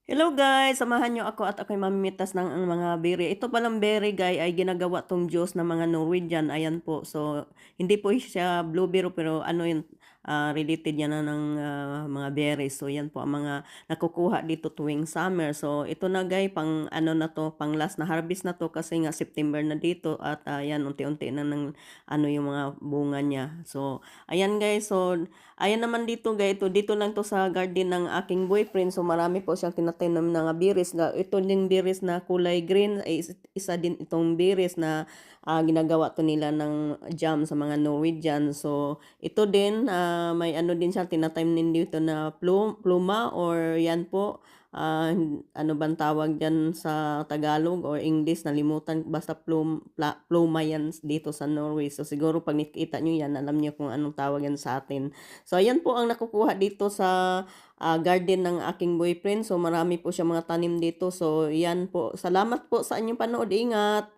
Hello guys, samahan niyo ako at ako'y mamimitas ng ang mga berry. Ito palang berry guy ay ginagawa tong juice ng mga Norwegian. Ayan po. So, hindi po siya blueberry pero ano yun, related yan na ng mga berries. So, yan po ang mga nakukuha dito tuwing summer. So, ito na guy, pang ano na to, pang last na harvest na to kasi nga September na dito at yan, unti-unti na ng ano yung mga bunga niya. So, ayan guys. So, ayan naman dito guys, dito lang to sa garden ng aking boyfriend. So marami po siyang tinatanim na nga berries. Ito ding berries na kulay green ay isa din itong berries na ginagawa to nila ng jam sa mga Norwegian. So ito din may ano din siya tinatanim din dito na pluma or yan po. Ano bang tawag dyan sa Tagalog or English, nalimutan, basta pluma yan dito sa Norway. So siguro pag nakita nyo yan, alam nyo kung anong tawag yan sa atin. So ayan po ang nakukuha dito sa garden ng aking boyfriend. So marami po siya mga tanim dito. So yan po. Salamat po sa inyong panood. Ingat!